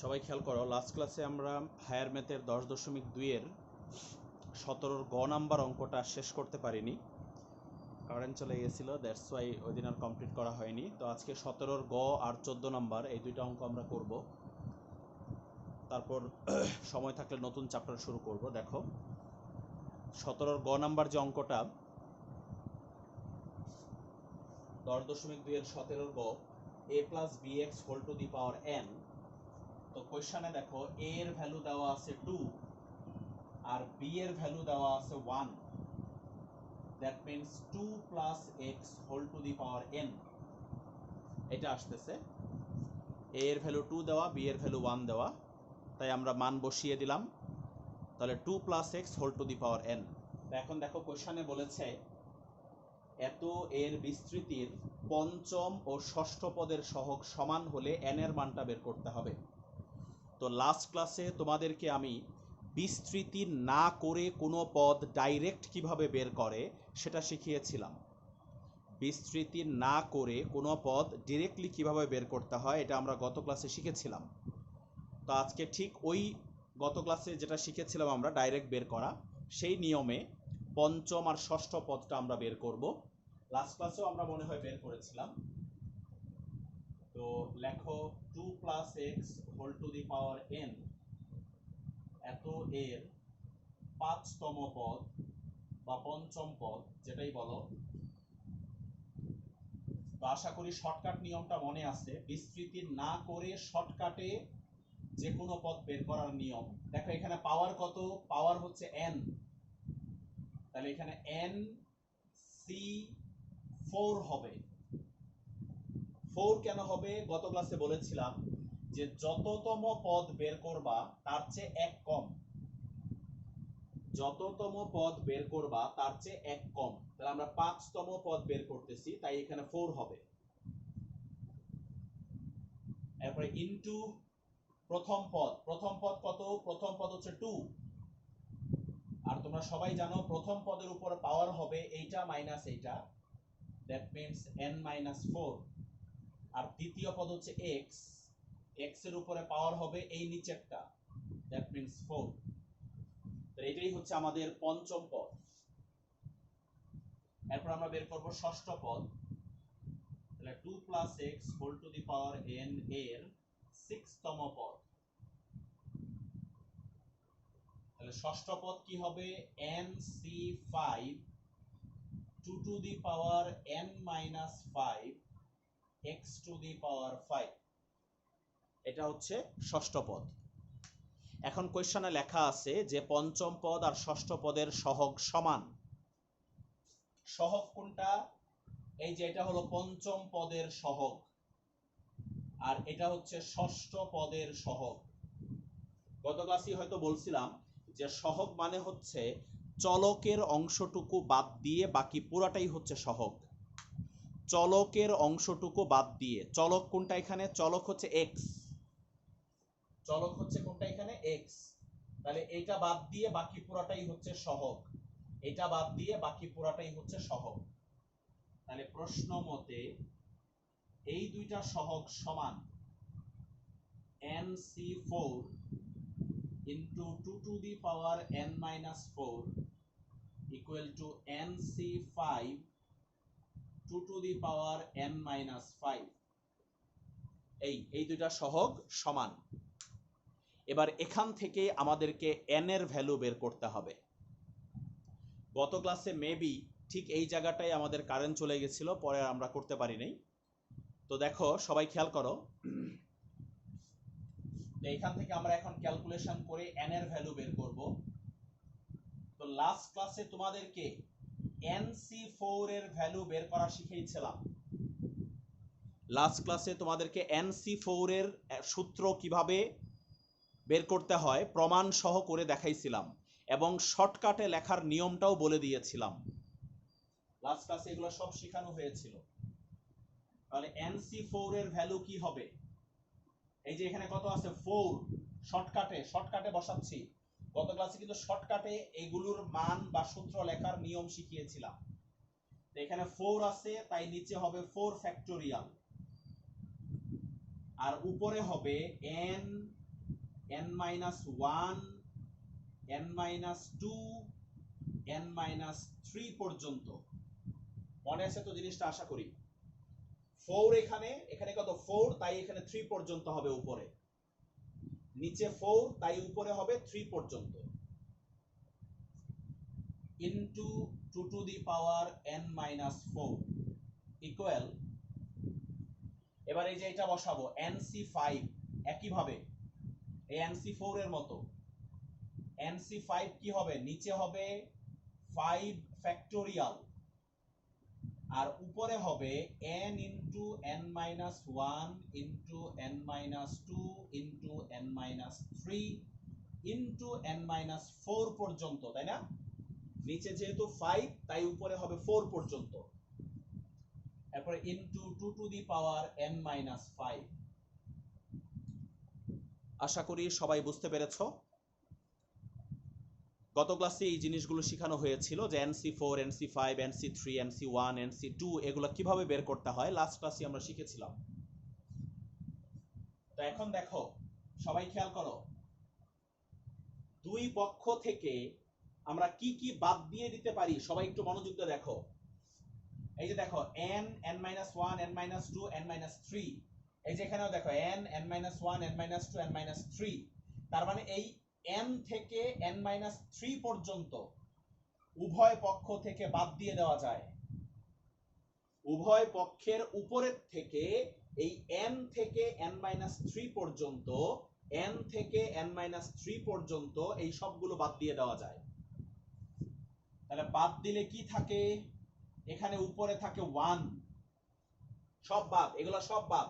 সবাই খেয়াল করো, লাস্ট ক্লাসে আমরা হায়ার ম্যাথের 10.2 এর 17 গ নাম্বার অঙ্কটা শেষ করতে পারিনি, কারেন্ট চলে গেছিলো, দ্যাটস ওয়াই ওই দিন আর কমপ্লিট করা হয়নি। তো আজকে 17 গ আর 14 নাম্বার এই দুইটা অঙ্ক আমরা করব, তারপর সময় থাকলে নতুন চ্যাপ্টার শুরু করব। দেখো 17 গ নাম্বার যে অঙ্কটা 10.2 এর 17 গ, a plus bx whole to the power n। তো কোয়েশ্চনে দেখো a এর ভ্যালু দেওয়া আছে 2 আর b এর ভ্যালু দেওয়া আছে 1, that means 2 plus x whole to the power n। এটা আসতেছে a এর ভ্যালু 2 দেওয়া, b এর ভ্যালু 1 দেওয়া, তাই আমরা মান বসিয়ে দিলাম। তাহলে 2 plus x whole to the power n। এখন দেখো কোয়েশ্চনে বলেছে এত এর বিস্তৃতির পঞ্চম ও ষষ্ঠ পদের সহগ সমান হলে n এর মানটা বের করতে হবে। তো লাস্ট ক্লাসে তোমাদেরকে আমি বিস্তৃতি না করে কোনো পদ ডাইরেক্ট কিভাবে বের করে সেটা শিখিয়েছিলাম। বিস্তৃতি না করে কোনো পদ ডিরেক্টলি কিভাবে বের করতে হয় এটা আমরা গত ক্লাসে শিখেছিলাম। তো আজকে ঠিক ওই গত ক্লাসে যেটা শিখেছিলাম আমরা ডাইরেক্ট বের করা, সেই নিয়মে পঞ্চম আর ষষ্ঠ পদটা আমরা বের করব। লাস্ট ক্লাসেও আমরা মনে হয় বের করেছিলাম। তো লেখো 2 plus x whole to the power n এত এর পাঁচতম পদ বা পঞ্চম পদ যেটাই বলো। তো আশা করি শর্টকাট নিয়মটা মনে আছে, বিস্তৃতি না করে শর্টকাটে যে কোনো পদ বের করার নিয়ম। দেখো এখানে পাওয়ার কত, পাওয়ার হচ্ছে n, তাহলে এখানে n c4 হবে। 4 কেন হবে? গত ক্লাসে বলেছিলাম যে যততম পদ বের করবা তার চেয়ে এক কম, যততম পদ বের করবা তার চেয়ে এক কম। তাহলে আমরা পাঁচতম পদ বের করতেছি, তাই এখানে 4 হবে। এরপরে ইনটু প্রথম পদ, প্রথম পদ কত? প্রথম পদ হচ্ছে 2, আর তোমরা সবাই জানো প্রথম পদের উপর পাওয়ার হবে এইটা মাইনাস এইটা, দ্যাট মিন্স n মাইনাস 4। আর দ্বিতীয় পদ হচ্ছে x, x এর উপরে পাওয়ার হবে এই নিচেরটা, দ্যাট মিন্স 4। তো এটাই হচ্ছে আমাদের পঞ্চম পদ। এরপর আমরা বের করব ষষ্ঠ পদ, তাহলে 2 plus x whole to the power n এর 6তম পদ। তাহলে ষষ্ঠ পদ কি হবে? nc5 2 to the power n minus 5 x to the power 5। এটা হচ্ছে ষষ্ঠ পদ। এখন কোয়েশ্চনে লেখা আছে যে পঞ্চম পদ আর ষষ্ঠ পদের সহগ সমান। সহগ কোনটা? এই যে এটা হলো পঞ্চম পদের সহগ আর এটা হচ্ছে ষষ্ঠ পদের সহগ। গত ক্লাসে হয়তো বলছিলাম যে সহগ মানে হচ্ছে চলকের অংশটুকু বাদ দিয়ে বাকি পুরাটাই হচ্ছে সহগ। চলকের অংশটুকু বাদ দিয়ে, চলক কোনটা এখানে? চলক হচ্ছে x, চলক হচ্ছে কোনটা এখানে? x। তাহলে এটা বাদ দিয়ে বাকি পুরাটাই হচ্ছে সহগ, এটা বাদ দিয়ে বাকি পুরাটাই হচ্ছে সহগ। তাহলে প্রশ্ন মতে এই দুইটা সহগ সমান nc4 into 2 to the power n minus 4 equal to nc5 2 to the power n minus 5। এই দুইটা সহগ সমান। এবার এখান থেকে আমাদেরকে n এর ভ্যালু বের করতে হবে। গত ক্লাসে মেবি ঠিক এই জায়গাটায় আমাদের কারেন্ট চলে গেছিল, পরে আমরা করতে পারি নাই। তো দেখো সবাই খেয়াল করো, এখান থেকে আমরা এখন ক্যালকুলেশন করে n এর ভ্যালু বের করব। তো লাস্ট ক্লাসে তোমাদেরকে nc4 এর ভ্যালু বের করা শিখিয়েছিলাম। লাস্ট ক্লাসে তোমাদেরকে nc4 এর সূত্র কিভাবে বের করতে হয় প্রমাণ সহ করে দেখাইছিলাম এবং শর্টকাটে লেখার নিয়মটাও বলে দিয়েছিলাম। লাস্ট ক্লাসে এগুলো সব শেখানো হয়েছিল। তাহলে nc4 এর ভ্যালু কি হবে? এই যে এখানে কত আছে? 4। শর্টকাটে বসাচ্ছি। গত ক্লাসে কিন্তু শর্টকাটে এগুলোর মান বা সূত্র লেখার নিয়ম শিখিয়েছিলাম। তো এখানে 4 আছে, তাই নিচে হবে 4 ফ্যাক্টোরিয়াল আর উপরে হবে n n minus 1, n minus 2, n minus 3 পর্যন্ত। মনে আছে তো জিনিসটা? আশা করি 4 এখানে কত 4, তাই এখানে 3 পর্যন্ত হবে উপরে, নিচে 4 তাই উপরে হবে 3 পর্যন্ত, into 2 to the power n minus 4 equal, এবার এই যে এটা বসাবো nc5, একইভাবে এই nc4 এর মতো nc5 কি হবে, নিচে হবে 5 ফ্যাক্টোরিয়াল আর উপরে হবে n into n minus 1 into n minus 2 into n minus 3 into n minus 4 পর্যন্ত, তাই না? নিচে যেহেতু 5 তাই উপরে হবে 4 পর্যন্ত, এরপরে into 2 to the power n minus 5। আশা করি সবাই বুঝতে পেরেছো। গত ক্লাসে এই জিনিসগুলো শেখানো হয়েছিল যে NC4, NC5, NC3, NC1, NC2 এগুলো কিভাবে বের করতে হয়, লাস্ট ক্লাসে আমরা শিখেছিলাম। তো এখন দেখো, সবাই খেয়াল করো, দুই পক্ষ থেকে আমরা কি কি বাদ দিয়ে দিতে পারি, সবাই একটু মনোযোগ দিয়ে দেখো। এই যে দেখো n, n minus 1, n minus 2, n minus 3, এই যে এখানেও দেখো n, n minus 1, n minus 2, n minus 3, তার মানে এই n থেকে n minus 3 পর্যন্ত উভয় পক্ষ থেকে বাদ দিয়ে দেওয়া যায়। উভয় পক্ষের উপরের থেকে এই n থেকে n minus 3 পর্যন্ত, n থেকে n minus 3 পর্যন্ত এই সবগুলো বাদ দিয়ে দেওয়া যায়। তাহলে বাদ দিলে কি থাকে, এখানে উপরে থাকে 1, সব বাদ, এগুলো সব বাদ,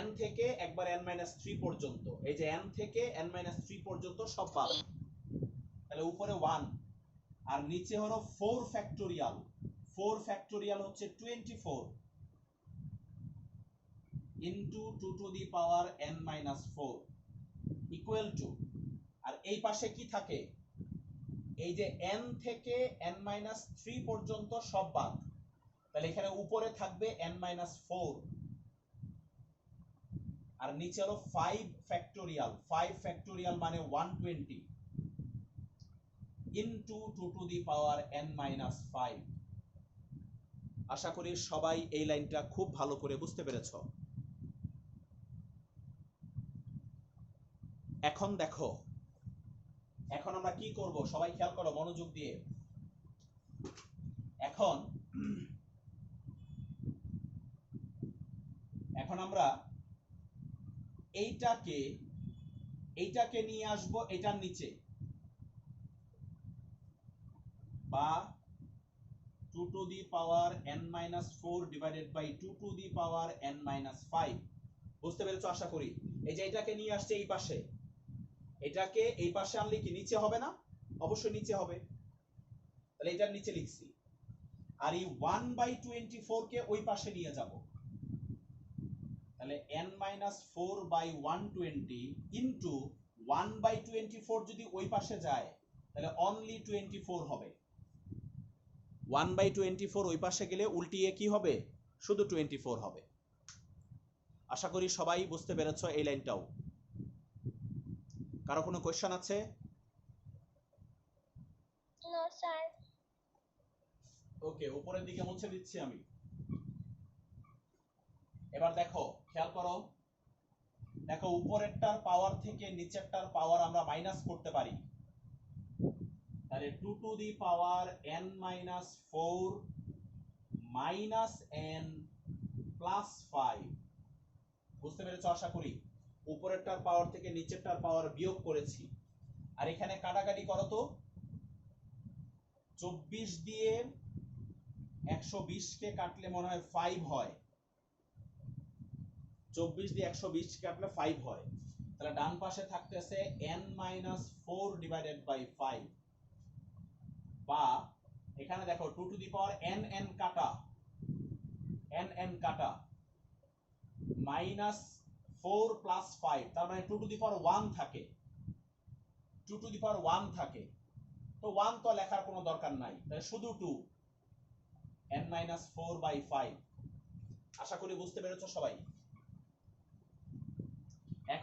n থেকে একবার n minus 3 পর্যন্ত, এই যে n থেকে n minus 3 পর্যন্ত সব বাদ, তাহলে উপরে 1 আর নিচে হলো 4 ফ্যাক্টোরিয়াল, 4 ফ্যাক্টোরিয়াল হচ্ছে 24 into 2 to the power n minus 4 equal to, আর এই পাশে কি থাকে, এই যে n থেকে n minus 3 পর্যন্ত সব বাদ, তাহলে এখানে উপরে থাকবে n minus 4 আর নিচে হলো 5 ফ্যাক্টোরিয়াল, 5 ফ্যাক্টোরিয়াল মানে 120 into 2 to the power n minus 5। আশা করি সবাই এই লাইনটা খুব ভালো করে বুঝতে পেরেছো। এখন দেখো, এখন আমরা কি করব, সবাই খেয়াল করো মনোযোগ দিয়ে। এখন আমরা এইটাকে নিয়ে আসবো এটার নিচে, বা 2 to the power n minus 4 divided by 2 to the power n minus 5। বুঝতে পেরেছো আশা করি? এই যে এটাকে নিয়ে আসছে এই পাশে, এটাকে এই পাশে আনলে কি নিচে হবে না? অবশ্যই নিচে হবে, তাহলে এটার নিচে লিখছি। আর এই 1/24 কে ওই পাশে নিয়ে যাব, তাহলে n minus 4 by 120 ইনটু 1/24 যদি ওই পাশে যায় তাহলে অনলি 24 হবে। 1/24 ওই পাশে গেলে উল্টিয়ে কি হবে, শুধু 24 হবে। আশা করি সবাই বুঝতে পেরেছো এই লাইনটাও। কারো কোনো কোশ্চেন আছে? No sir. ওকে, উপরের দিকে মুছে দিচ্ছি আমি। এবার দেখো, খেয়াল করো, দেখো উপরেরটার পাওয়ার থেকে নিচেরটার পাওয়ার আমরা মাইনাস করতে পারি, তাহলে 2 to the power n minus 4 minus n plus 5। বুঝতে পেরেছো আশা করি? উপরেরটার পাওয়ার থেকে নিচেরটার পাওয়ার বিয়োগ করেছি। আর এখানে কাটাকাটি করো তো, 24 দিয়ে 120 কে কাটলে মনে হয় 5 হয়, 24 দিয়ে 120 কে কাটলে 5 হয়, তাহলে ডান পাশে থাকতেছে n minus 4 ডিভাইডেড বাই 5, বা এখানে দেখো 2 টু দি পাওয়ার n কাটা মাইনাস 4 প্লাস 5, তার মানে 2 টু দি পাওয়ার 1 থাকে, 2 টু দি পাওয়ার 1 থাকে, তো 1 তো লেখার কোনো দরকার নাই, তাহলে শুধু 2, n minus 4 by 5। আশা করি বুঝতে পেরেছো সবাই।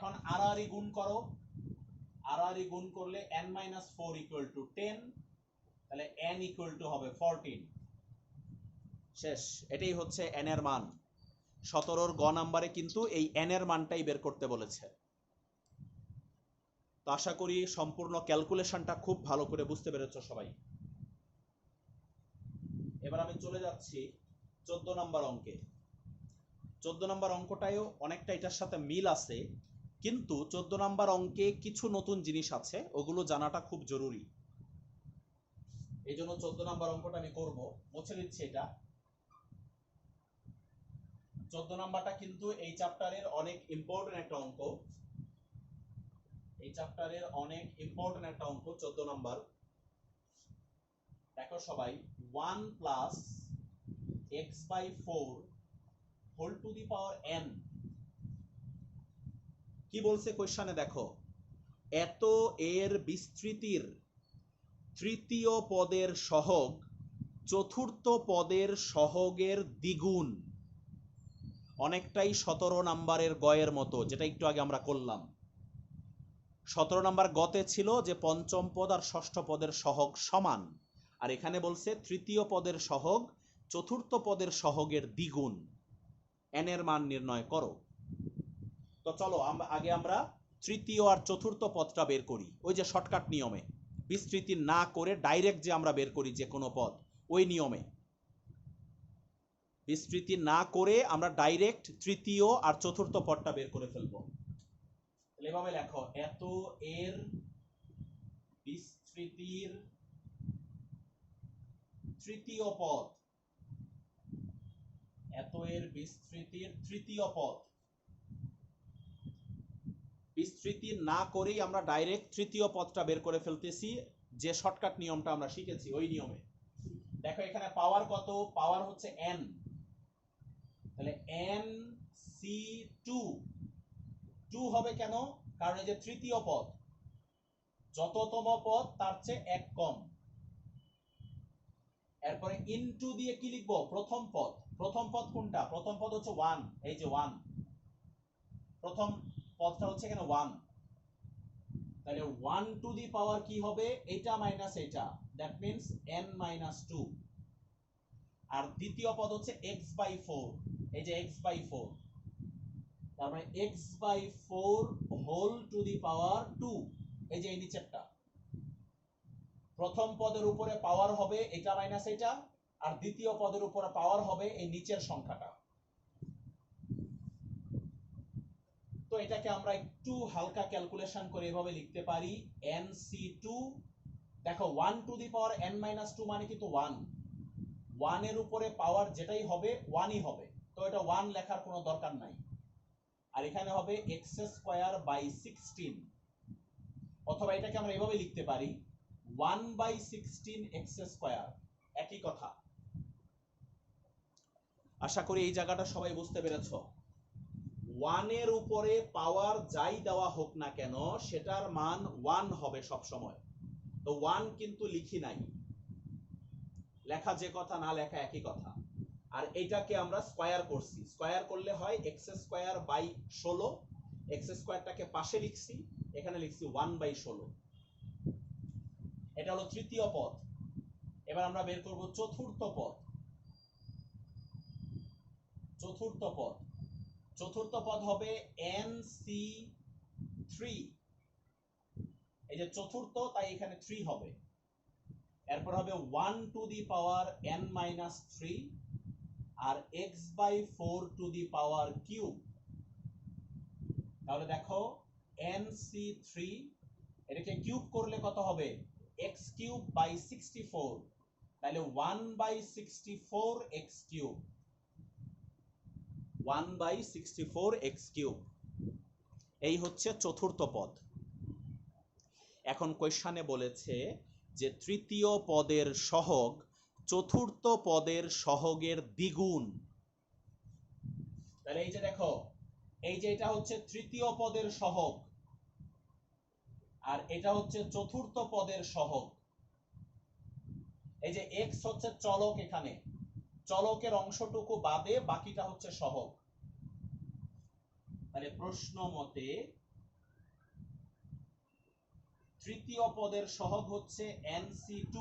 এখন আড়াআড়ি গুণ করো, আড়াআড়ি গুণ করলে n-4 = 10, তাহলে n = হবে 14। শেষ। এটাই হচ্ছে n এর মান। 17 গ নাম্বারে কিন্তু এই n এর মানটাই বের করতে বলেছে। তো আশা করি সম্পূর্ণ ক্যালকুলেশনটা খুব ভালো করে বুঝতে পেরেছো সবাই। এবার আমি চলে যাচ্ছি 14 নাম্বার অঙ্কে। 14 নাম্বার অঙ্কটাও অনেকটা এটার সাথে মিল আছে, কিন্তু 14 নাম্বার অঙ্কে কিছু নতুন জিনিস আছে, ওগুলো জানাটা খুব জরুরি। এই জন্য 14 নাম্বার অঙ্কটা আমি করব, মুছে দিচ্ছি এটা। 14 নাম্বারটা কিন্তু এই চ্যাপ্টারের অনেক ইম্পর্টেন্ট একটা অঙ্ক, এই চ্যাপ্টারের অনেক ইম্পর্টেন্ট একটা অঙ্ক 14 নাম্বার। দেখো সবাই, 1 + x/4 whole to the power n কি বলছে কোশ্চেনে দেখো, এত এর বিস্তৃতির তৃতীয় পদের সহগ চতুর্থ পদের সহগের দ্বিগুণ। অনেকটাই 17 নাম্বারের গয়ের মতো, যেটা একটু আগে আমরা করলাম। 17 নাম্বার গতে ছিল যে পঞ্চম পদ আর ষষ্ঠ পদের সহগ সমান, আর এখানে বলছে তৃতীয় পদের সহগ চতুর্থ পদের সহগের দ্বিগুণ। n এর মান নির্ণয় করো। তো চলো আগে আমরা তৃতীয় আর চতুর্থ পদটা বের করি, ওই যে শর্টকাট নিয়মে, বিস্তৃতি না করে ডাইরেক্ট যে আমরা বের করি যে কোনো পদ, ওই নিয়মে বিস্তৃতি না করে আমরা ডাইরেক্ট তৃতীয় আর চতুর্থ পদটা বের করে ফেলবো। এভাবে লেখো, এত এর বিস্তৃতির তৃতীয় পদ, এত এর বিস্তৃতির তৃতীয় পদ। বিস্তৃতি না করেই আমরা ডাইরেক্ট তৃতীয় পদটা বের করে ফেলতেছি, যে শর্টকাট নিয়মটা আমরা শিখেছি ওই নিয়মে। দেখো এখানে পাওয়ার কত, পাওয়ার হচ্ছে n, তাহলে nc2 2 হবে কেন, কারণ এই যে তৃতীয় পদ, যততম পদ তার চেয়ে এক কম। এরপরে ইনটু দিয়ে কি লিখবো, প্রথম পদ। প্রথম পদ কোনটা, প্রথম পদ হচ্ছে 1, এই যে 1, প্রথম পদটা হচ্ছে এখানে 1, তাহলে 1 টু দি পাওয়ার কি হবে, এটা মাইনাস এটা, দ্যাট মিন্স n-2। আর দ্বিতীয় পদ হচ্ছে x/4, এই যে x/4, তার মানে x/4 হোল টু দি পাওয়ার 2, এই যে এই নিচেরটা। প্রথম পদের উপরে পাওয়ার হবে এটা মাইনাস এটা, আর দ্বিতীয় পদের উপরে পাওয়ার হবে এই নিচের সংখ্যাটা। তো এটাকে আমরা একটু হালকা ক্যালকুলেশন করে এভাবে লিখতে পারি, nc2, দেখো 1 টু দি পাওয়ার n-2 মানে কিন্তু 1, 1 এর উপরে পাওয়ার যেটাই হবে 1ই হবে, তো এটা 1 লেখার কোনো দরকার নাই। আর এখানে হবে x²/16, অথবা এটাকে আমরা এভাবে লিখতে পারি 1/16x², একই কথা। আশা করি এই জায়গাটা সবাই বুঝতে পেরেছো। 1 এর উপরে পাওয়ার যাই দেওয়া হোক না কেন সেটার মান 1 হবে সব সময়। তো 1 কিন্তু লিখি নাই, লেখা যে কথা না লেখা একই কথা। আর এটাকে আমরা স্কয়ার করছি, স্কয়ার করলে হয় x²/16, x²টাকে পাশে লিখছি, এখানে লিখছি 1/16। এটা হলো তৃতীয় পদ। এবার আমরা বের করব চতুর্থ পদ। চতুর্থ পদ, চতুর্থ পদ হবে nc3, এই যে চতুর্থ তাই এখানে 3 হবে। এরপর হবে 1 টু দি পাওয়ার n-3 আর x/4 to the power cube. তাহলে দেখো nc3 এটাকে কিউব করলে কত হবে, x³/64, তাহলে 1/64x³, 1/64x³। এই হচ্ছে চতুর্থ পদ। এখন কোশ্চেনে বলেছে যে তৃতীয় পদের সহগ চতুর্থ পদের সহগের দ্বিগুণ। তাহলে এই যে দেখো, এই যে এটা হচ্ছে তৃতীয় পদের সহগ, আর এটা হচ্ছে চতুর্থ পদের সহগ। এই যে x হচ্ছে চলক, এখানে চলকের অংশটুকু বাদে বাকিটা হচ্ছে সহগ। তাহলে প্রশ্ন মতে তৃতীয় পদের সহগ হচ্ছে nc2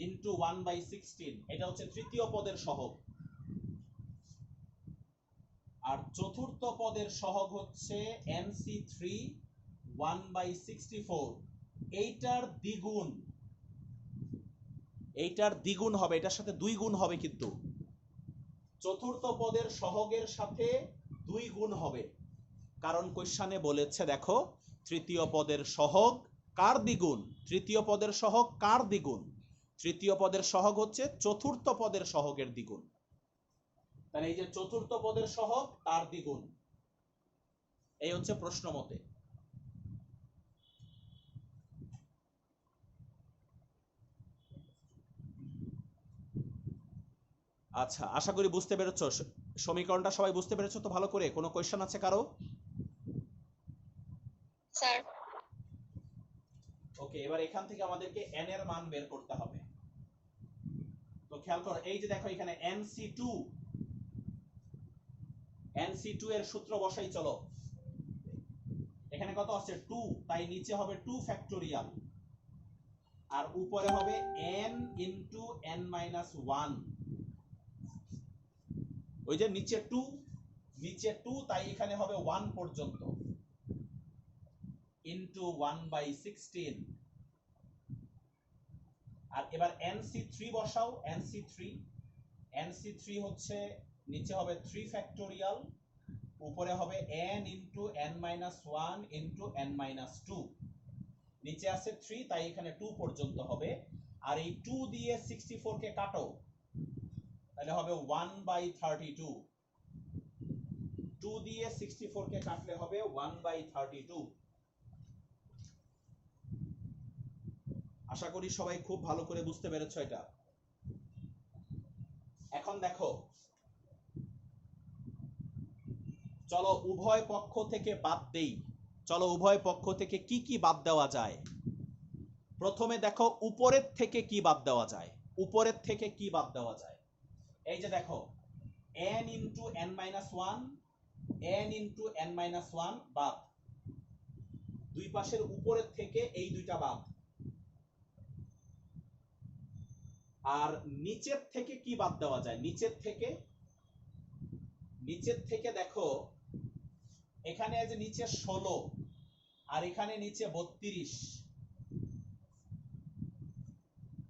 ইন্টু 1/16, এটা হচ্ছে তৃতীয় পদের সহগ। আর চতুর্থ পদের সহগ হচ্ছে nc3 1/64, এইটার দ্বিগুণ, এইটার দ্বিগুণ হবে, এটার সাথে 2 গুণ হবে, কিন্তু চতুর্থ পদের সহগের সাথে 2 গুণ হবে, কারণ কোশ্চেনে বলেছে দেখো তৃতীয় পদের সহগ কার দ্বিগুণ, তৃতীয় পদের সহগ কার দ্বিগুণ, তৃতীয় পদের সহগ হচ্ছে চতুর্থ পদের সহগের দ্বিগুণ। তাহলে এই যে চতুর্থ পদের সহগ তার দ্বিগুণ, এই হচ্ছে প্রশ্ন মতে। আচ্ছা, আশা করি বুঝতে পেরেছো সমীকরণটা, সবাই বুঝতে পেরেছো তো ভালো করে? কোনো কোশ্চেন আছে কারো? স্যার ওকে, এবার এখান থেকে আমাদেরকে n এর মান বের করতে হবে। তো খেয়াল করো, এই যে দেখো এখানে nc2 এর সূত্র বসাই, চলো। এখানে কত আছে 2, তাই নিচে হবে 2 ফ্যাক্টোরিয়াল আর উপরে হবে n ইনটু n মাইনাস 1। ওই যে নিচে 2 তাই এখানে হবে 1 পর্যন্ত ইনটু 1/16। আর এবার nc3 বসাও, nc3 হচ্ছে নিচে হবে 3 ফ্যাক্টোরিয়াল, উপরে হবে n into n minus 1 into n minus 2। নিচে আছে 3 তাই এখানে 2 পর্যন্ত হবে। আর এই 2 দিয়ে 64 কে কাটো, তাহলে হবে 1/32। 2 দিয়ে 64 কে কাটলে হবে 1/32। আশা করি সবাই খুব ভালো করে বুঝতে পেরেছো এটা। এখন দেখো, চলো উভয় পক্ষ থেকে বাদ দেই। চলো উভয় পক্ষ থেকে কি কি বাদ দেওয়া যায়। প্রথমে দেখো উপরের থেকে কি বাদ দেওয়া যায়, উপরের থেকে কি বাদ দেওয়া যায়। এই যে দেখো n into n minus 1, n into n minus 1 বাদ, দুই পাশের উপরের থেকে এই দুইটা বাদ। আর নিচের থেকে কি বাদ দেওয়া যায়, নিচের থেকে দেখো এখানে আছে নিচে 16 আর এখানে নিচে 32,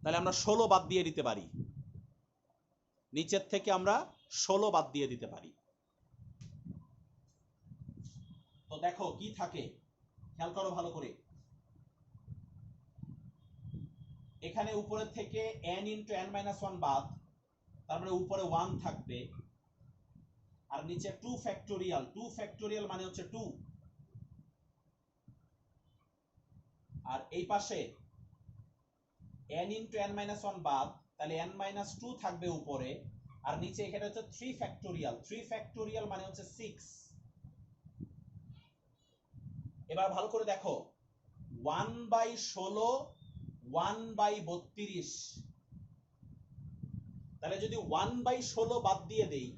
তাহলে আমরা 16 বাদ দিয়ে দিতে পারি, নিচের থেকে আমরা 16 বাদ দিয়ে দিতে পারি। তো দেখো কি থাকে, খেয়াল করো ভালো করে। এখানে উপরের থেকে n ইনটু n মাইনাস 1 বাদ, তারপরে উপরে 1 থাকবে, আর নিচে 2 ফ্যাক্টোরিয়াল, 2 ফ্যাক্টোরিয়াল মানে হচ্ছে 2। আর এই পাশে n ইনটু n মাইনাস 1 বাদ, তাহলে n মাইনাস 2 থাকবে উপরে, আর নিচে এখানে হচ্ছে 3 ফ্যাক্টোরিয়াল, 3 ফ্যাক্টোরিয়াল মানে হচ্ছে 6। এবার ভালো করে দেখো 1/16 1/32, তাহলে যদি 1/16 বাদ দিয়ে দেই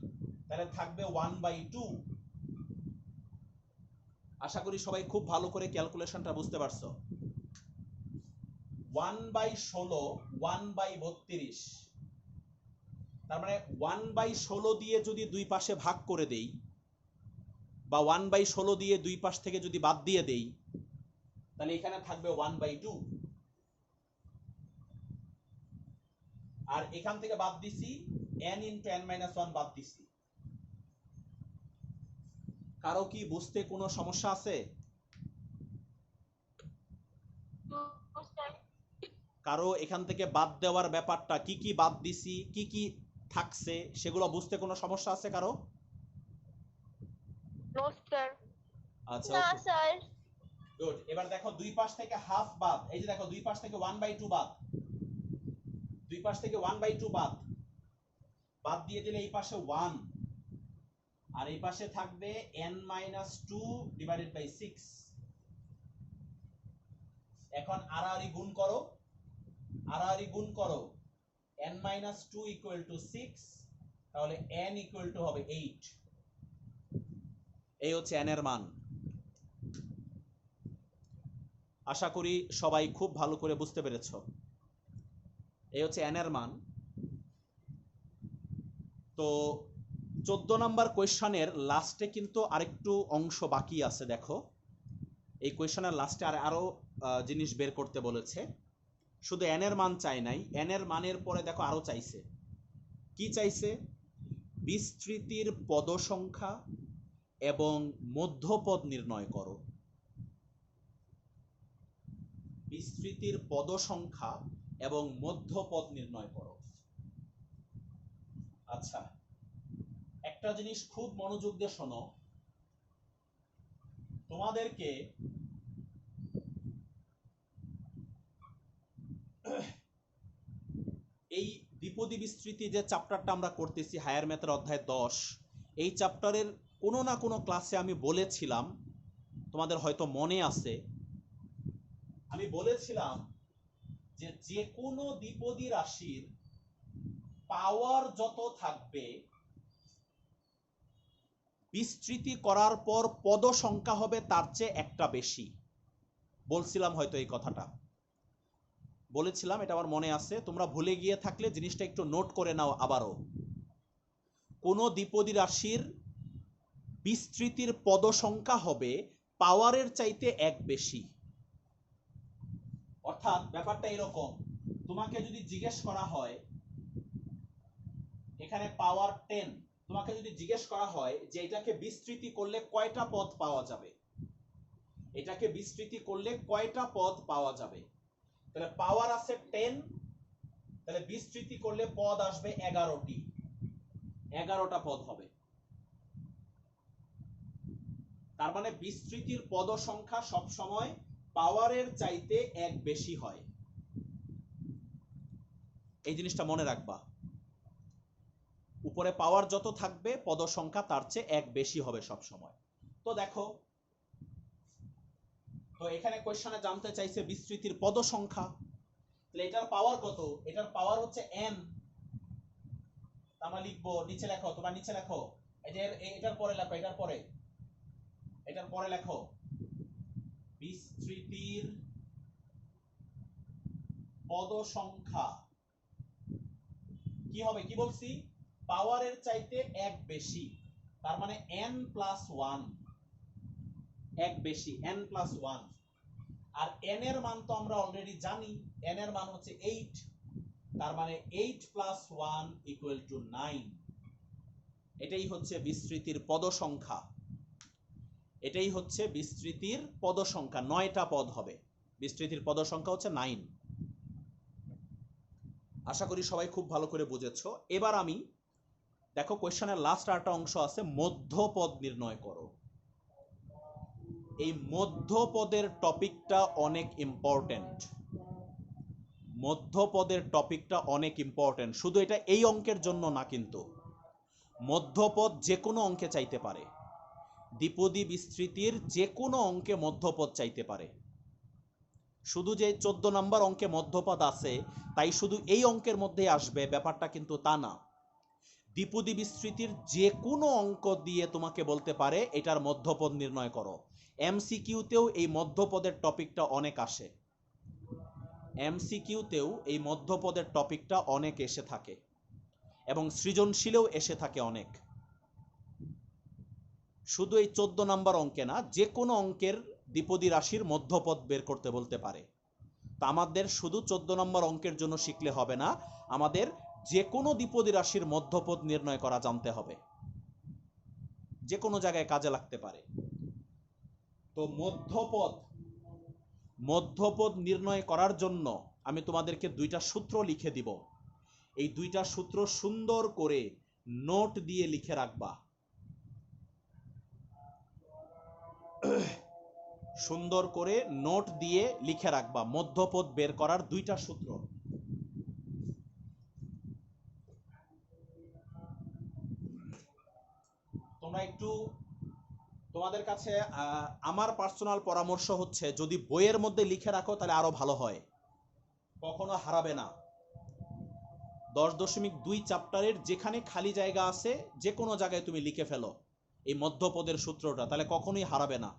তাহলে থাকবে 1/2। আশা করি সবাই খুব ভালো করে ক্যালকুলেশনটা বুঝতে পারছো। 1/16 1/32, তার মানে 1/16 দিয়ে যদি দুই পাশে ভাগ করে দেই, বা 1/16 দিয়ে দুই পাশ থেকে যদি বাদ দিয়ে দেই, তাহলে এখানে থাকবে 1/2। আর এখান থেকে বাদ দিছি n ইনটু n মাইনাস 1 বাদ দিছি। কারো কি বুঝতে কোনো সমস্যা আছে? কারো এখান থেকে বাদ দেওয়ার ব্যাপারটা, কি কি বাদ দিছি, কি কি থাকছে, সেগুলো বুঝতে কোনো সমস্যা আছে কারো? No sir. আচ্ছা, না স্যার। গুড। এবার দেখো দুই পাশ থেকে হাফ বাদ, এই যে দেখো দুই পাশ থেকে 1/2 বাদ, দুই পাশ থেকে 1/2 বাদ, বাদ দিয়ে দিলে এই পাশে 1, আর এই পাশে থাকবে n মাইনাস 2 ডিভাইডেড বাই 6। এখন আড়াআড়ি গুণ করো, আড়াআড়ি গুণ করো, n মাইনাস 2 ইকুয়াল টু 6, তাহলে n ইকুয়াল টু হবে 8। এই হচ্ছে n এর মান। আশা করি সবাই খুব ভালো করে বুঝতে পেরেছ। এই হচ্ছে n এর মান। তো 14 নাম্বার কোয়েশ্চনের লাস্টে কিন্তু আরেকটু অংশ বাকি আছে। দেখো এই কোয়েশ্চনের লাস্টে আরো জিনিস বের করতে বলেছে। শুধু n এর মান চাই নাই, n এর মানের পরে দেখো আরো চাইছে। কি চাইছে? বিস্তৃতির পদ সংখ্যা এবং মধ্যপদ নির্ণয় করো। বিস্তৃতির পদ সংখ্যা এবং মধ্যপদ নির্ণয় করো। আচ্ছা, একটা জিনিস খুব মনোযোগ দিয়ে শোনো। তোমাদেরকে এই দ্বিপদী বিস্তৃতি যে চ্যাপ্টারটা আমরা করতেছি হায়ার ম্যাথের অধ্যায় 10, এই চ্যাপ্টারের কোনো না কোনো ক্লাসে আমি বলেছিলাম, তোমাদের হয়তো মনে আছে, আমি বলেছিলাম যে যে কোনো দ্বিপদী রাশির পাওয়ার যত থাকবে বিস্তৃতি করার পর পদ সংখ্যা হবে তার চেয়ে একটা বেশি। বলছিলাম হয়তো এই কথাটা, বলেছিলাম, এটা আমার মনে আছে। তোমরা ভুলে গিয়ে থাকলে জিনিসটা একটু নোট করে নাও আবারও। কোন দ্বিপদী রাশির বিস্তৃতির পদ সংখ্যা হবে পাওয়ারের চাইতে এক বেশি। অর্থাৎ ব্যাপারটা এরকম, তোমাকে যদি জিজ্ঞেস করা হয় এখানে পাওয়ার 10, তোমাকে যদি জিজ্ঞেস করা হয় যে এটাকে বিস্তৃতি করলে কয়টা পদ পাওয়া যাবে, এটাকে বিস্তৃতি করলে কয়টা পদ পাওয়া যাবে, তাহলে পাওয়ার আছে 10, তাহলে বিস্তৃতি করলে পদ আসবে 11টি, 11টা পদ হবে। তার মানে বিস্তৃতির পদ সংখ্যা সব সময় পাওয়ারের চাইতে এক বেশি হয়। এই জিনিসটা মনে রাখবা। উপরে পাওয়ার যত থাকবে পদ সংখ্যা তার চেয়ে এক বেশি হবে সব সময়। তো দেখো, তো এখানে কোশ্চেনে জানতে চাইছে বিস্তৃতির পদ সংখ্যা, তাহলে এটার পাওয়ার কত? এটার পাওয়ার হচ্ছে n। আমরা লিখবো, নিচে লেখো, তোমরা নিচে লেখো, এটার পরে লেখো, এটার পরে লেখো বিস্তৃতির পদ সংখ্যা কি হবে? কি বলছি? পাওয়ারের চাইতে এক বেশি, তার মানে n প্লাস 1, এক বেশি, n প্লাস 1। আর n এর মান তো আমরা অলরেডি জানি, n এর মান হচ্ছে 8, তার মানে 8 প্লাস 1 ইকুয়াল টু 9। এটাই হচ্ছে বিস্তৃতির পদ সংখ্যা, এটাই হচ্ছে বিস্তৃতির পদ সংখ্যা। 9টা পদ হবে, বিস্তৃতির পদ সংখ্যা হচ্ছে 9। আশা করি সবাই খুব ভালো করে বুঝেছো। এবার আমি দেখো কোশ্চেনের লাস্ট আরেকটা অংশ আছে, মধ্যপদ নির্ণয় করো। এই মধ্যপদের টপিকটা অনেক ইম্পর্টেন্ট, মধ্যপদের টপিকটা অনেক ইম্পর্টেন্ট। শুধু এটা এই অঙ্কের জন্য না, কিন্তু মধ্যপদ যে কোনো অঙ্কে চাইতে পারে, দ্বিপদী বিস্তৃতির যে কোনো অঙ্কে মধ্যপদ চাইতে পারে। শুধু যে 14 নাম্বার অঙ্কে মধ্যপদ আছে তাই শুধু এই অঙ্কের মধ্যে আসবে ব্যাপারটা কিন্তু তা না। দ্বিপদী বিস্তৃতির যে কোনো অঙ্ক দিয়ে তোমাকে বলতে পারে এটার মধ্যপদ নির্ণয় করো। এমসিকিউতেও এই মধ্যপদের টপিকটা অনেক আসে, এমসিকিউতেও এই মধ্যপদের টপিকটা অনেক এসে থাকে এবং সৃজনশীলেও এসে থাকে অনেক। শুধু এই 14 নাম্বার অঙ্কে না, যে কোনো অঙ্কের দ্বিপদী রাশির মধ্যপদ বের করতে বলতে পারে। তা আমাদের শুধু 14 নম্বর অঙ্কের জন্য শিখলে হবে না, আমাদের যে কোনো দ্বিপদী রাশির মধ্যপদ নির্ণয় করা জানতে হবে, যে কোনো জায়গায় কাজে লাগতে পারে। তো মধ্যপদ নির্ণয় করার জন্য আমি তোমাদেরকে 2টা সূত্র লিখে দিব। এই 2টা সূত্র সুন্দর করে নোট দিয়ে লিখে রাখবা, সুন্দর করে নোট দিয়ে লিখে রাখবা মধ্যপদ বের করার 2টা সূত্র। তোমরা একটু, তোমাদের কাছে আমার পার্সোনাল পরামর্শ হচ্ছে যদি বইয়ের মধ্যে লিখে রাখো তাহলে আরো ভালো হয়, কখনো হারাবে না। 10.2 চ্যাপ্টারের যেখানে খালি জায়গা আছে যে কোনো জায়গায় তুমি লিখে ফেলো এই মধ্যপদের সূত্রটা, তাহলে কখনোই হারাবে না।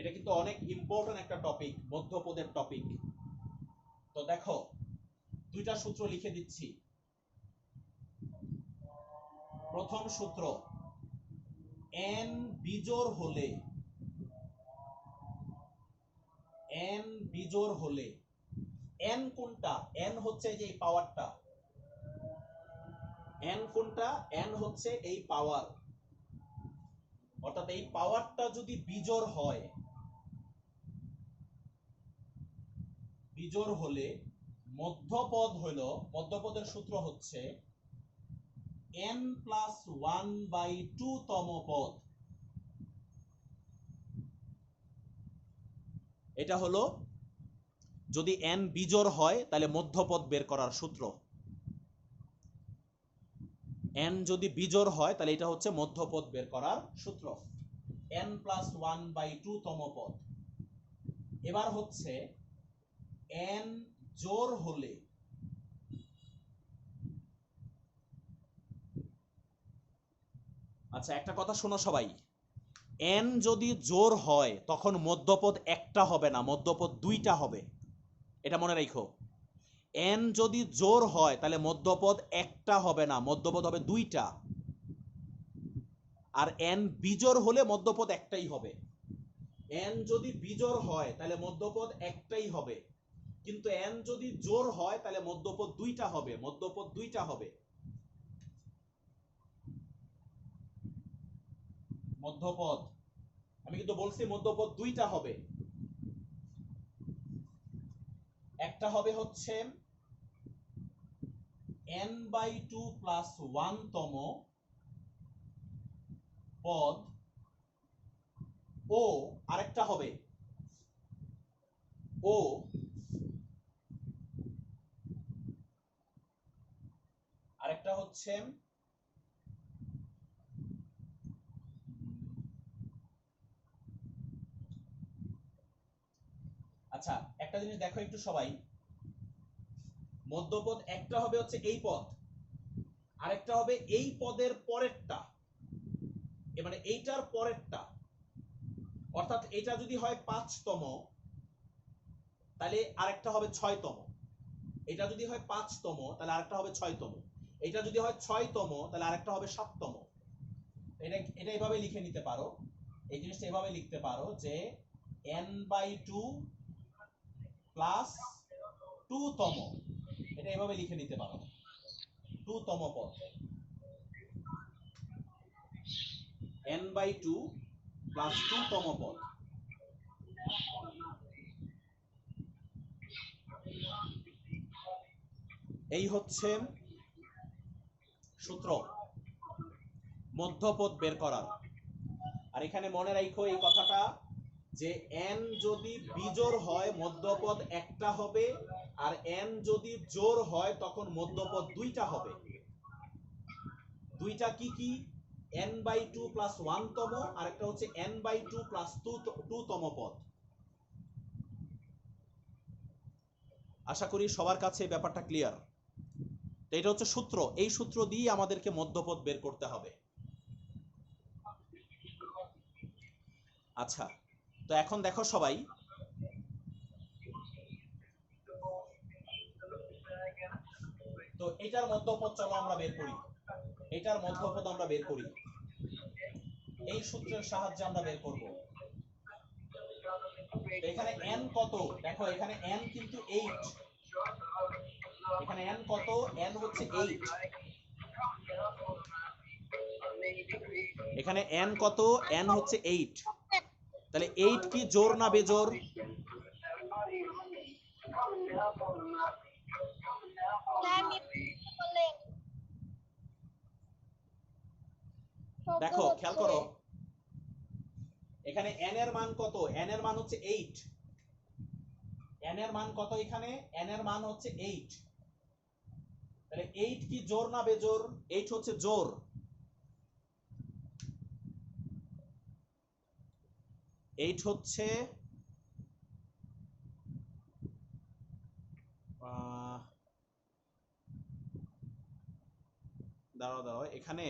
এটা কিন্তু অনেক ইম্পর্টেন্ট একটা টপিক, মধ্যপদের টপিক। তো দেখো দুইটা সূত্র লিখে দিচ্ছি। প্রথম সূত্র, n বিজোড় হলে n কোনটা? n হচ্ছে যে এই পাওয়ারটা। n কোনটা? n হচ্ছে এই পাওয়ার। অর্থাৎ এই পাওয়ারটা যদি বিজোড় হয়, বিজোড় হলে মধ্যপদের সূত্র হচ্ছে n প্লাস 1/2 তম পদ। এটা হলো যদি n বিজোড় হয় তাহলে মধ্যপদ বের করার সূত্র। n যদি বিজোড় হয় তাহলে এটা হচ্ছে মধ্যপদ বের করার সূত্র, n প্লাস 1/2 তম পদ। এবার হচ্ছে n জোড় হলে, আচ্ছা একটা কথা শোনো সবাই, n যদি জোড় হয় তখন মধ্যপদ একটা হবে না, মধ্যপদ দুইটা হবে। এটা মনে রাখো, n যদি জোড় হয় তাহলে মধ্যপদ একটা হবে না, মধ্যপদ হবে দুইটা। আর n বিজোড় হলে মধ্যপদ একটাই হবে। n যদি বিজোড় হয় তাহলে মধ্যপদ একটাই হবে, কিন্তু n যদি জোড় হয় তাহলে মধ্যপদ দুইটা হবে, মধ্যপদ দুইটা হবে। মধ্যপদ আমি কিন্তু বলছি মধ্যপদ দুইটা হবে। একটা হবে হচ্ছে n/2 প্লাস 1 তম পদ, ও আরেকটা হবে ও আরেকটা হচ্ছে আচ্ছা একটা জিনিস দেখো একটু সবাই, মধ্যপদ একটা হবে হচ্ছে এই পদ, আরেকটা হবে এই পদের পরেরটা, মানে এইটার পরেরটা। অর্থাৎ এটা যদি হয় 5 তম তাহলে আরেকটা হবে 6 তম, এটা যদি হয় 5 তম তাহলে আরেকটা হবে 6 তম, এটা যদি হয় 6 তম তাহলে আরেকটা হবে 7 তম। এটা এভাবে লিখে নিতে পারো, এই জিনিসটা এভাবে লিখতে পারো যে n/2 প্লাস 2 তম, এটা এভাবে লিখে নিতে পারো 2 তম পদ, n/2 প্লাস 2 তম পদ। এই হচ্ছে সূত্র মধ্যপদ বের করার। আর এখানে মনে রাখো এই কথাটা যে n যদি বিজোড় হয় মধ্যপদ একটা হবে, আর n যদি জোড় হয় তখন মধ্যপদ দুইটা হবে। দুইটা কি কি? n/2 প্লাস 1 তম, আর একটা হচ্ছে n/2 প্লাস 2 তম পদ। আশা করি সবার কাছে এই ব্যাপারটা ক্লিয়ার। এটা হচ্ছে সূত্র, এই সূত্র দিয়ে আমাদেরকে মধ্যপদ বের করতে হবে। আচ্ছা তো এখন দেখো সবাই, তো এটার মধ্যপদ চলো আমরা বের করি, এটার মধ্যপদ আমরা বের করি, এই সূত্রের সাহায্যে আমরা বের করব। তো এখানে n কত? দেখো এখানে n কিন্তু 8, এখানে n কত? n হচ্ছে 8। এখানে n কত? n হচ্ছে 8। তাহলে 8 কি জোড় না বেজোড়? দেখো খেয়াল করো, এখানে n এর মান কত? n এর মান হচ্ছে 8। n এর মান কত? এখানে n এর মান হচ্ছে 8। তাহলে 8 কি জোড় না বেজোড়? 8 হচ্ছে জোড়। 8 হচ্ছে দাঁড়াও এখানে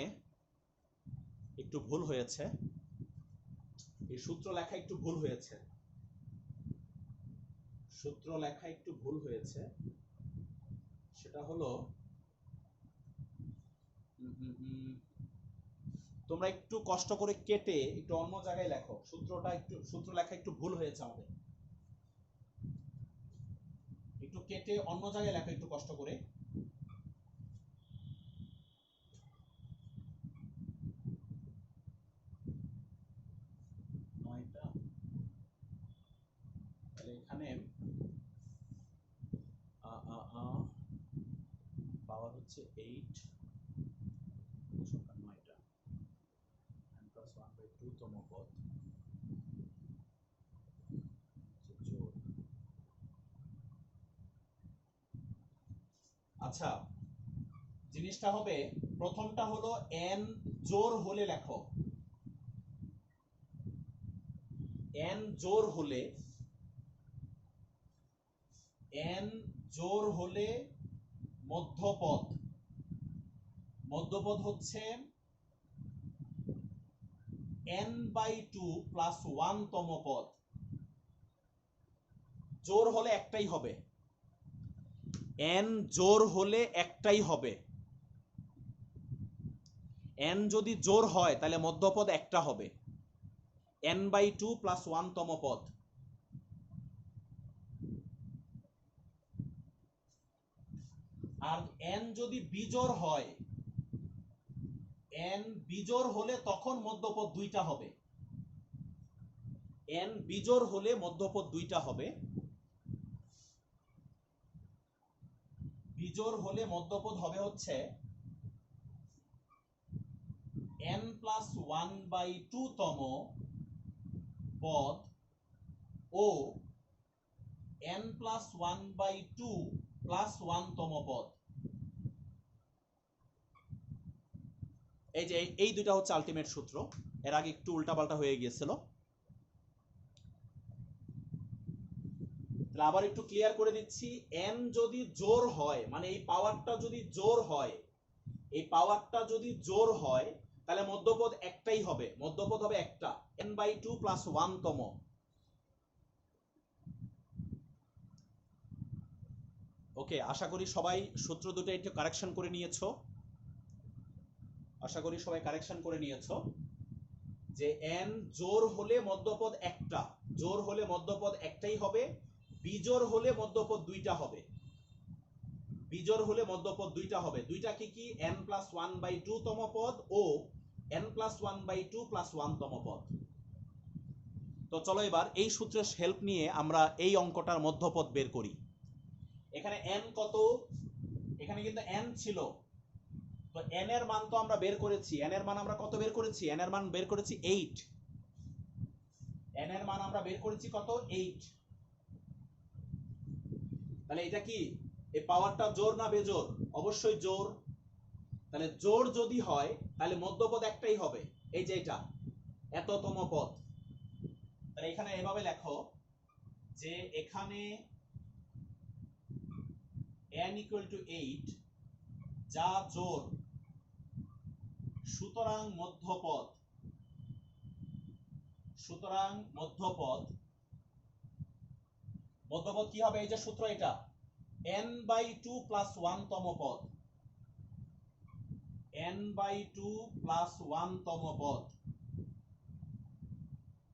একটু ভুল হয়েছে। এই সূত্র লেখা একটু ভুল হয়েছে, সূত্র লেখা একটু ভুল হয়েছে। সেটা হলো তোমরা একটু কষ্ট করে কেটে একটু অন্য জায়গায় লেখো, সূত্রটা একটু, সূত্র লেখা একটু ভুল হয়েছে আমাদের, একটু কেটে অন্য জায়গায় লেখো একটু কষ্ট করে। এখানে পাওয়ার হচ্ছে 8, সংখ্যা 9টা, n plus 1/2 তম পদ, জোড়। আচ্ছা, জিনিসটা হবে, প্রথমটা হলো n জোড় হলে লেখো, n জোড় হলে, n জোড় হলে মধ্যপদ, মধ্যপদ হচ্ছে n/2 প্লাস 1 তম পদ। জোড় হলে একটাই হবে, n জোড় হলে একটাই হবে। n যদি জোড় হয় তাহলে মধ্যপদ একটা হবে, n/2 প্লাস 1 তম পদ। আর n যদি বিজোড় হয়, n বিজোড় হলে তখন মধ্যপদ দুইটা হবে, n বিজোড় হলে মধ্যপদ দুইটা হবে, বিজোড় হলে মধ্যপদ হবে হচ্ছে n প্লাস 1/2 তম পদ ও n প্লাস 1/2 প্লাস 1 তম পদ। এই যে এই দুইটা হচ্ছে আলটিমেট সূত্র, এর আগে একটু উল্টাপাল্টা হয়ে গিয়েছিল, আবার একটু ক্লিয়ার করে দিচ্ছি। n যদি জোড় হয়, মানে এই পাওয়ারটা যদি জোড় হয়, এই পাওয়ারটা যদি জোড় হয় তাহলে মধ্যপদ একটাই হবে, মধ্যপদ হবে একটা, n/2 প্লাস 1 তম। ওকে, আশা করি সবাই সূত্র দুটো একটু কারেকশন করে নিয়েছো, আশা করি সবাই কারেকশন করে নিয়েছো যে n জোড় হলে মধ্যপদ একটা, জোড় হলে মধ্যপদ একটাই হবে, বিজোড় হলে মধ্যপদ দুইটা হবে, বিজোড় হলে মধ্যপদ দুইটা হবে। দুইটা কি কি? n প্লাস 1/2 তম পদ ও n প্লাস 1/2 প্লাস 1 তম পদ। তো চলো এবার এই সূত্রের হেল্প নিয়ে আমরা এই অঙ্কটার মধ্যপদ বের করি। এখানে n কত? এখানে কিন্তু n ছিল, তো n এর মান তো আমরা বের করেছি। n এর মান আমরা কত বের করেছি? n এর মান বের করেছি 8। n এর মান আমরা বের করেছি কত? 8। তাহলে এটা কি, এই পাওয়ারটা জোড় না বেজোড়? অবশ্যই জোড়। তাহলে জোড় যদি হয় তাহলে মধ্যপদ একটাই হবে, এই যে এটা এততম পদ। তাহলে এখানে এভাবে লেখো যে এখানে n = 8 যা জোড়, সুতরাং মধ্যপদ, সুতরাং মধ্যপদ, মধ্যপদ কি হবে? এই যে সূত্র এটা, n/2 প্লাস 1 তম পদ, n/2 প্লাস 1 তম পদ।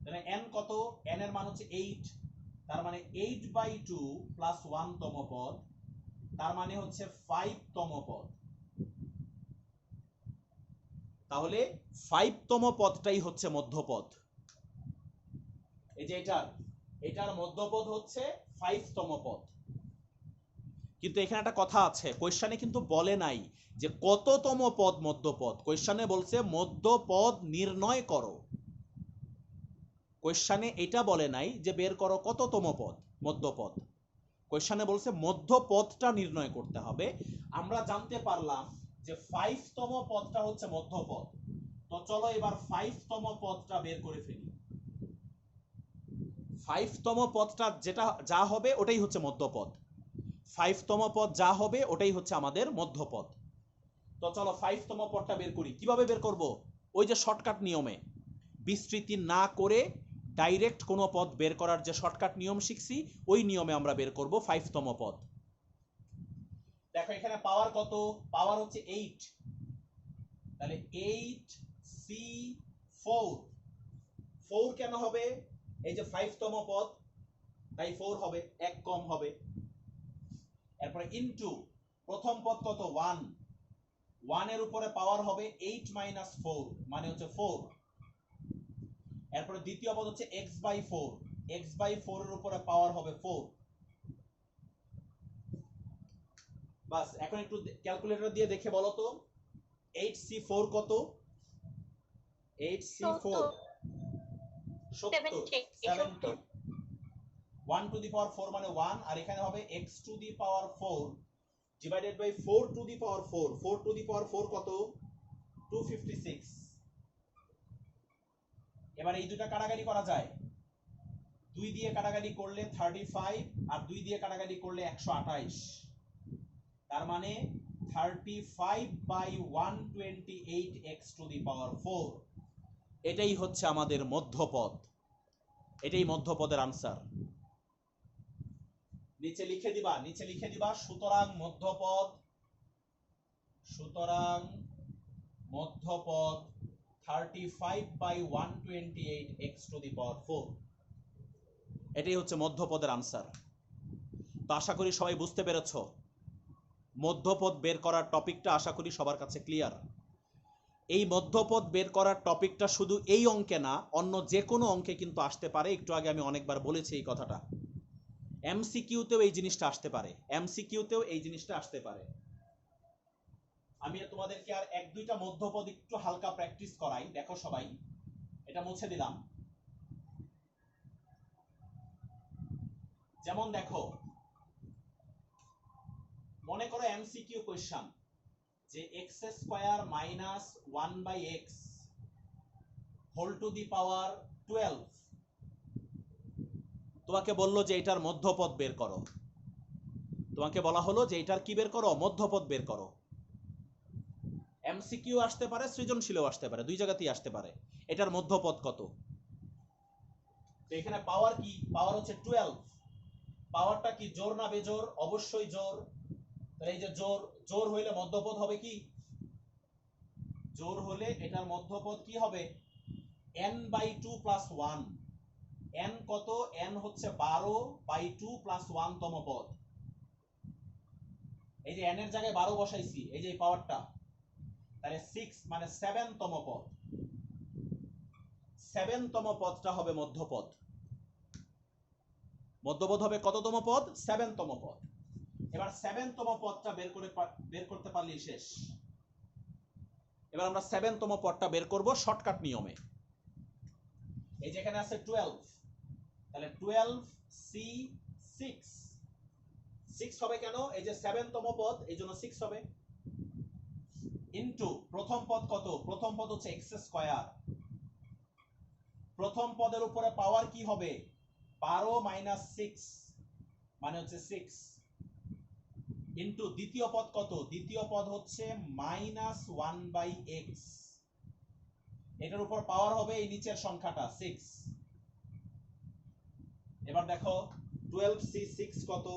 তাহলে n কত? n এর মান হচ্ছে 8, তার মানে 8/2 প্লাস 1 তম পদ, তার মানে হচ্ছে 5 তম পদ। তাহলে 5 তম পদটাই হচ্ছে মধ্যপদ। এই যে এটার মধ্যপদ হচ্ছে 5 তম পদ। কিন্তু এখানে একটা কথা আছে, কোশ্চেনে কিন্তু বলে নাই যে কততম পদ মধ্যপদ, কোশ্চেনে বলছে মধ্যপদ নির্ণয় করো। কোশ্চেনে এটা বলে নাই যে বের করো কততম পদ মধ্যপদ, কোশ্চেনে বলছে মধ্যপদটা নির্ণয় করতে হবে। আমরা জানতে পারলাম যে 5 তম পদটা হচ্ছে মধ্যপদ। তো চলো এবার 5 তম পদটা বের করে ফেলি। 5 তম পদটা যেটা যা হবে ওটাই হচ্ছে মধ্যপদ, 5 তম পদ যা হবে ওটাই হচ্ছে আমাদের মধ্যপদ। তো চলো 5 তম পদটা বের করি। কিভাবে বের করব? ওই যে শর্টকাট নিয়মে, বিস্তৃতি না করে ডাইরেক্ট কোনো পদ বের করার যে শর্টকাট নিয়ম শিখছি ওই নিয়মে আমরা বের করব 5তম পদ। দেখো এখানে পাওয়ার কত, পাওয়ার হচ্ছে 8, তাহলে 8c4, 4 কেন হবে, এই যে 5তম পদ তাই 4 হবে, এক কম হবে। এরপরে ইনটু প্রথম পদ কত 1, 1 এর উপরে পাওয়ার হবে 8 - 4 মানে হচ্ছে 4। এরপরে দ্বিতীয় পদ হচ্ছে x/4, x/4 এর উপরে পাওয়ার হবে 4। বাস, এখন একটু ক্যালকুলেটর দিয়ে দেখে বলো তো 8c4 কত, 8c4 70, 1 টু দি পাওয়ার 4 মানে 1, আর এখানে হবে x to the power 4 divided by 4 to the power 4, 4 to the power 4 কত 256। এবার এই দুটো কাটাকাটি করা যায়, 2 দিয়ে কাটাকাটি করলে 35 আর 2 দিয়ে কাটাকাটি করলে 128, তার মানে 35/128 x টু দি পাওয়ার 4। এটাই হচ্ছে আমাদের মধ্যপদ, এটাই মধ্যপদের আনসার। নিচে লিখে দিবা, নিচে লিখে দিবা সুতরাং মধ্যপদ, সুতরাং মধ্যপদ 35/128 x টু দি পাওয়ার 4। এটাই হচ্ছে মধ্যপদের আনসার। তো আশা করি সবাই বুঝতে পেরেছো, মধ্যপদ বের করার টপিকটা আশা করি সবার কাছে ক্লিয়ার। এই মধ্যপদ বের করার টপিকটা শুধু এই অঙ্কে না, অন্য যে কোনো অঙ্কে কিন্তু আসতে পারে। একটু আগে আমি অনেকবার বলেছি এই কথাটা। এমসিকিউতেও এই জিনিসটা আসতে পারে, এমসিকিউতেও এই জিনিসটা আসতে পারে। আমি তোমাদেরকে আর এক দুইটা মধ্যপদ একটু হালকা প্র্যাকটিস করাই, দেখো সবাই। এটা মুছে দিলাম। যেমন দেখো, মনে করো এমসিকিউ কোশ্চেন যে x² - 1/x whole to the পাওয়ার 12, তোমাকে বললো যে এটার মধ্যপদ বের করো। তোমাকে বলা হলো যে এটার কি বের করো, মধ্যপদ বের করো। এমসিকিউ আসতে পারে, সৃজনশীলও আসতে পারে, দুই জায়গাতেই আসতে পারে। এটার মধ্যপদ কত? তো এখানে পাওয়ার কি, পাওয়ার হচ্ছে 12। পাওয়ারটা কি জোর না বেজোর? অবশ্যই জোর। তাহলে এই যে জোর, জোর হইলে মধ্যপদ হবে কি, জোর হলে এটার মধ্যপদ কি হবে n/2 + 1। n কত, n হচ্ছে 12/2 + 1 তম পদ। এই যে n এর জায়গায় 12 বসাইছি, এই যে পাওয়ারটা, তাহলে 6 মানে 7তম পদ। 7তম পদটা হবে মধ্যপদ। মধ্যপদ হবে কততম পদ? 7তম পদ। এবার 7তম পদটা বের করতে পারলেই শেষ। এবার আমরা 7তম পদটা বের করব শর্টকাট নিয়মে। এই যে এখানে আছে 12, তাহলে 12c6, 6 হবে কেন, এই যে 7তম পদ এই জন্য 6 হবে, ইনটু প্রথম পদ কত, প্রথম পদ হচ্ছে x²। প্রথম পদের উপরে পাওয়ার কি হবে 12 - 6 মানে হচ্ছে 6, ইনটু দ্বিতীয় পদ কত, দ্বিতীয় পদ হচ্ছে -1/x, এটার উপর পাওয়ার হবে এই নিচের সংখ্যাটা 6। এবার দেখো 12c6 কত,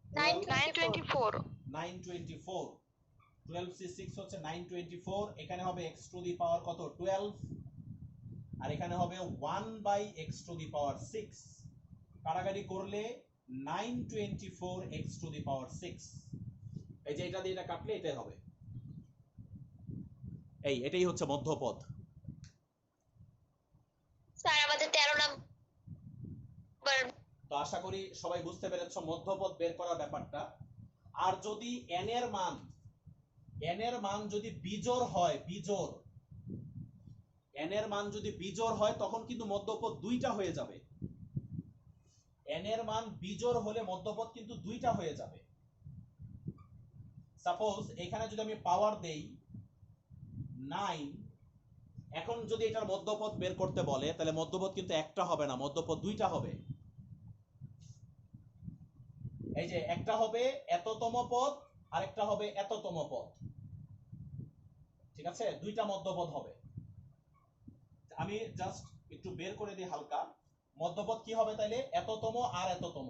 924, 924। 12c6 হচ্ছে 924। এখানে হবে x টু দি পাওয়ার কত 12, আর এখানে হবে 1/x টু দি পাওয়ার 6। কাটাকাটি করলে 924x টু দি পাওয়ার 6। এই যে এটা দিয়ে এটা কাটলে এটাই হবে, এটাই হচ্ছে মধ্যপদ। স্যার আমাদের 13 নাম্বার। তো আশা করি সবাই বুঝতে পেরেছো মধ্যপদ বের করার ব্যাপারটা। আর যদি n এর মান যদি বিজোড় হয়, বিজোড় n এর মান যদি বিজোড় হয় তখন কিন্তু মধ্যপদ দুইটা হয়ে যাবে। n এর মান বিজোড় হলে মধ্যপদ কিন্তু দুইটা হয়ে যাবে। সাপোজ এখানে যদি আমি পাওয়ার দেই 9, এখন যদি এটার মধ্যপদ বের করতে বলে তাহলে মধ্যপদ কিন্তু একটা হবে না, মধ্যপদ দুইটা হবে। এই যে একটা হবে এততম পদ, আরেকটা হবে এততম পদ, ঠিক আছে, দুইটা মধ্যপদ হবে। আমি জাস্ট একটু বের করে দিই হালকা। মধ্যপদ কি হবে তাইলে? এততম আর এততম।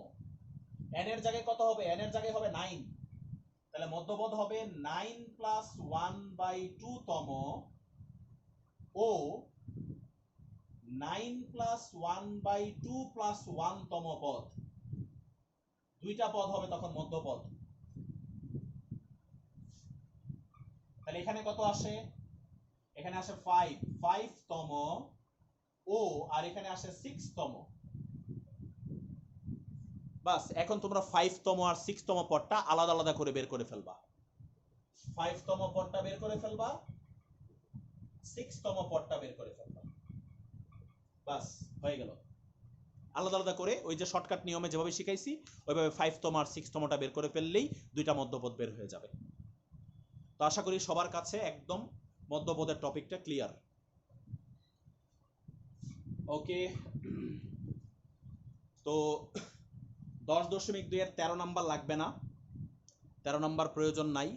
n এর জায়গায় কত হবে? n এর জায়গায় হবে 9। তাহলে মধ্যপদ হবে 9 প্লাস 1/2 তম ও 9 প্লাস 1/2 প্লাস 1 তম পদ। দুইটা পদ হবে তখন মধ্যপদ। তাহলে এখানে কত আসে? এখানে আসে 5 তম ও আর এখানে আসে 6 তম। বাস, এখন তোমরা 5 তম আর 6 তম পদটা আলাদা আলাদা করে বের করে ফেলবা। 5 তম পদটা বের করে ফেলবা, 6 তম পদটা বের করে ফেলবা। বাস, হয়ে গেল। আলাদা আলাদা করে ওই যে শর্টকাট নিয়মে যেভাবে শিখাইছি ওইভাবে 5 তম আর 6 তমটা বের করে ফেললেই দুইটা মধ্যপদ বের হয়ে যাবে। তো আশা করি সবার কাছে একদম মধ্যপদের টপিকটা ক্লিয়ার। ওকে, তো 10.2 এর 13 নাম্বার লাগবে না, 13 নাম্বার প্রয়োজন নাই।